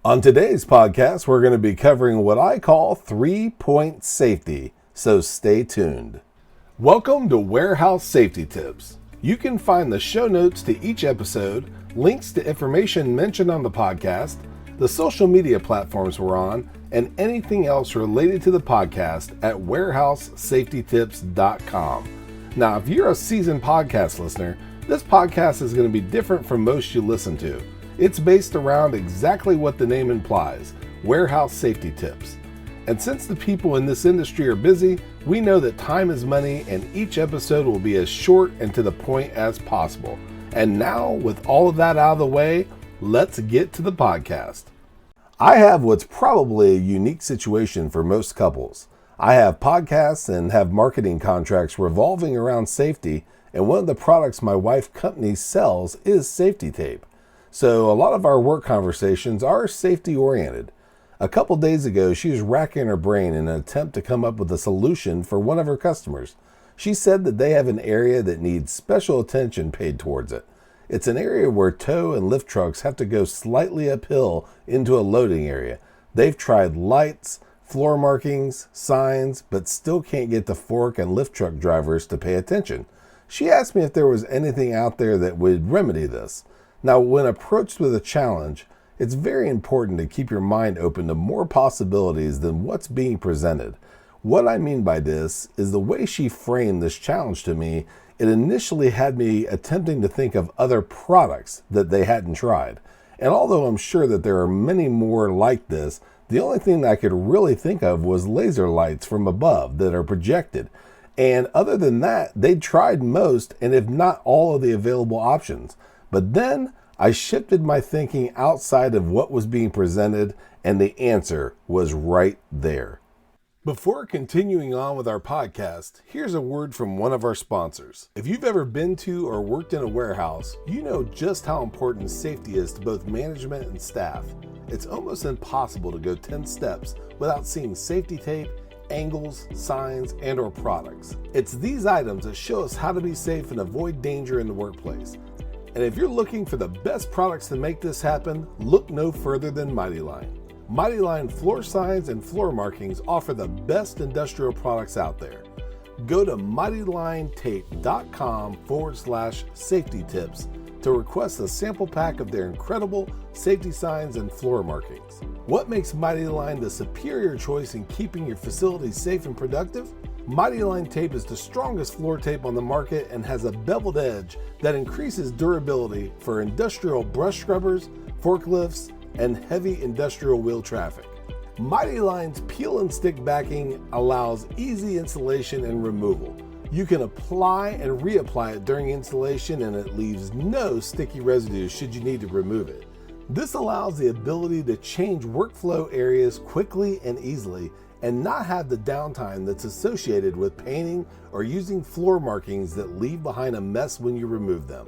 On today's podcast, we're going to be covering what I call 3-point safety, so stay tuned. Welcome to Warehouse Safety Tips. You can find the show notes to each episode, links to information mentioned on the podcast, the social media platforms we're on, and anything else related to the podcast at warehousesafetytips.com. Now, if you're a seasoned podcast listener, this podcast is going to be different from most you listen to. It's based around exactly what the name implies, warehouse safety tips. And since the people in this industry are busy, we know that time is money and each episode will be as short and to the point as possible. And now, with all of that out of the way, let's get to the podcast. I have what's probably a unique situation for most couples. I have podcasts and have marketing contracts revolving around safety, and one of the products my wife's company sells is safety tape. So a lot of our work conversations are safety oriented. A couple days ago, she was racking her brain in an attempt to come up with a solution for one of her customers. She said that they have an area that needs special attention paid towards it. It's an area where tow and lift trucks have to go slightly uphill into a loading area. They've tried lights, floor markings, signs, but still can't get the fork and lift truck drivers to pay attention. She asked me if there was anything out there that would remedy this. Now, when approached with a challenge, it's very important to keep your mind open to more possibilities than what's being presented. What I mean by this is the way she framed this challenge to me. It initially had me attempting to think of other products that they hadn't tried. And although I'm sure that there are many more like this, the only thing that I could really think of was laser lights from above that are projected. And other than that, they'd tried most and if not all of the available options. But then I shifted my thinking outside of what was being presented, and the answer was right there. Before continuing on with our podcast, here's a word from one of our sponsors. If you've ever been to or worked in a warehouse, you know just how important safety is to both management and staff. It's almost impossible to go 10 steps without seeing safety tape, angles, signs, and/or products. It's these items that show us how to be safe and avoid danger in the workplace. And if you're looking for the best products to make this happen, look no further than Mighty Line. Mighty Line floor signs and floor markings offer the best industrial products out there. Go to mightylinetape.com/safety tips to request a sample pack of their incredible safety signs and floor markings. What makes Mighty Line the superior choice in keeping your facility safe and productive? Mighty Line tape is the strongest floor tape on the market and has a beveled edge that increases durability for industrial brush scrubbers, forklifts, and heavy industrial wheel traffic. Mighty Line's peel and stick backing allows easy installation and removal. You can apply and reapply it during installation and it leaves no sticky residue should you need to remove it. This allows the ability to change workflow areas quickly and easily and not have the downtime that's associated with painting or using floor markings that leave behind a mess when you remove them.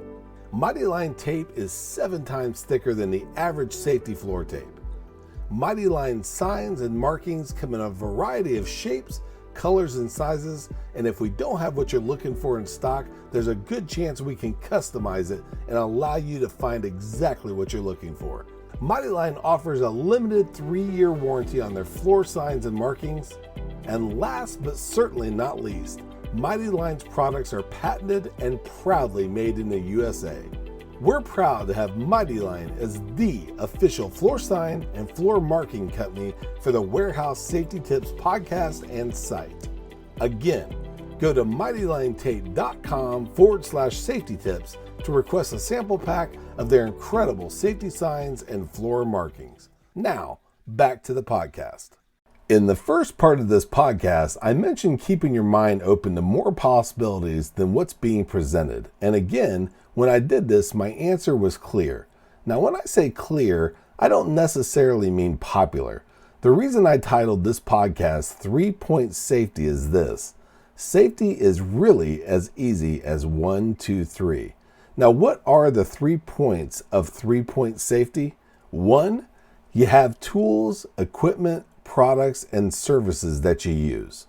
Mighty Line tape is 7 times thicker than the average safety floor tape. Mighty Line signs and markings come in a variety of shapes, colors, and sizes, and if we don't have what you're looking for in stock, there's a good chance we can customize it and allow you to find exactly what you're looking for. Mighty Line offers a limited 3-year warranty on their floor signs and markings. And last but certainly not least, Mighty Line's products are patented and proudly made in the USA. We're proud to have Mighty Line as the official floor sign and floor marking company for the Warehouse Safety Tips podcast and site. Again, go to mightylinetape.com/safety tips to request a sample pack of their incredible safety signs and floor markings. Now, back to the podcast. In the first part of this podcast, I mentioned keeping your mind open to more possibilities than what's being presented. And again, when I did this, my answer was clear. Now, when I say clear, I don't necessarily mean popular. The reason I titled this podcast 3-Point Safety is this. Safety is really as easy as 1, 2, 3. Now, what are the 3 points of 3-point safety? 1, you have tools, equipment, products, and services that you use.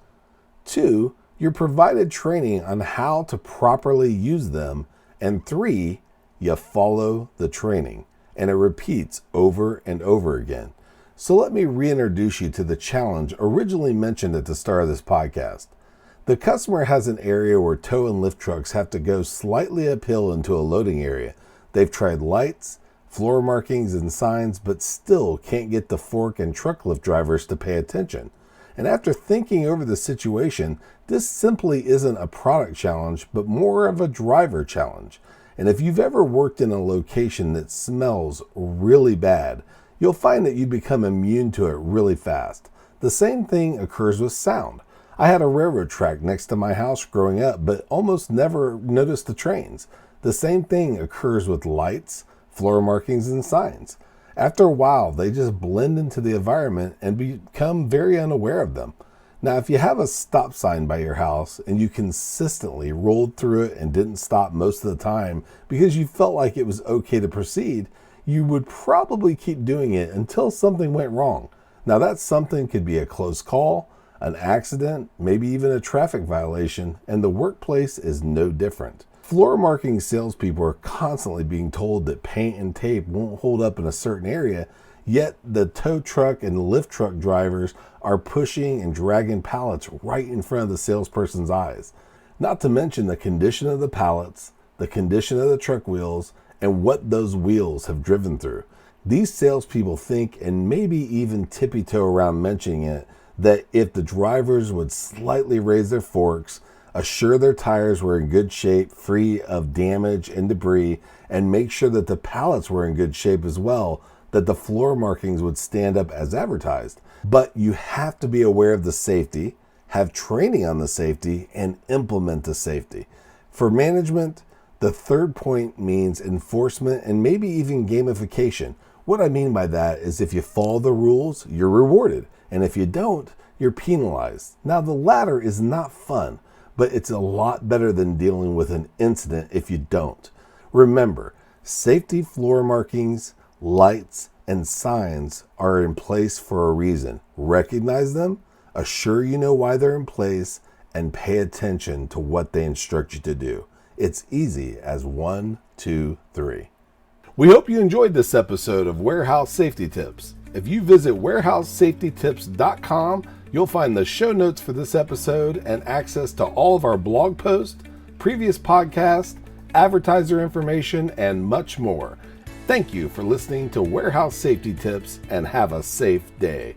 2, you're provided training on how to properly use them. And 3, you follow the training. and it repeats over and over again. So let me reintroduce you to the challenge originally mentioned at the start of this podcast. The customer has an area where tow and lift trucks have to go slightly uphill into a loading area. They've tried lights, floor markings, and signs, but still can't get the fork and truck lift drivers to pay attention. And after thinking over the situation, this simply isn't a product challenge, but more of a driver challenge. And if you've ever worked in a location that smells really bad, you'll find that you become immune to it really fast. The same thing occurs with sound. I had a railroad track next to my house growing up, but almost never noticed the trains. The same thing occurs with lights, floor markings, and signs. After a while, they just blend into the environment and become very unaware of them. Now, if you have a stop sign by your house and you consistently rolled through it and didn't stop most of the time because you felt like it was okay to proceed, you would probably keep doing it until something went wrong. Now, that something could be a close call, an accident, maybe even a traffic violation, and the workplace is no different. Floor marking salespeople are constantly being told that paint and tape won't hold up in a certain area, yet the tow truck and lift truck drivers are pushing and dragging pallets right in front of the salesperson's eyes. Not to mention the condition of the pallets, the condition of the truck wheels, and what those wheels have driven through. These salespeople think, and maybe even tippy-toe around mentioning it, that if the drivers would slightly raise their forks, assure their tires were in good shape, free of damage and debris, and make sure that the pallets were in good shape as well, that the floor markings would stand up as advertised. But you have to be aware of the safety, have training on the safety, and implement the safety. For management, the third point means enforcement and maybe even gamification. What I mean by that is if you follow the rules, you're rewarded. And if you don't, you're penalized. Now, the latter is not fun, but it's a lot better than dealing with an incident if you don't. Remember, safety floor markings, lights, and signs are in place for a reason. Recognize them, assure you know why they're in place, and pay attention to what they instruct you to do. It's easy as 1, 2, 3. We hope you enjoyed this episode of Warehouse Safety Tips. If you visit warehousesafetytips.com, you'll find the show notes for this episode and access to all of our blog posts, previous podcasts, advertiser information, and much more. Thank you for listening to Warehouse Safety Tips and have a safe day.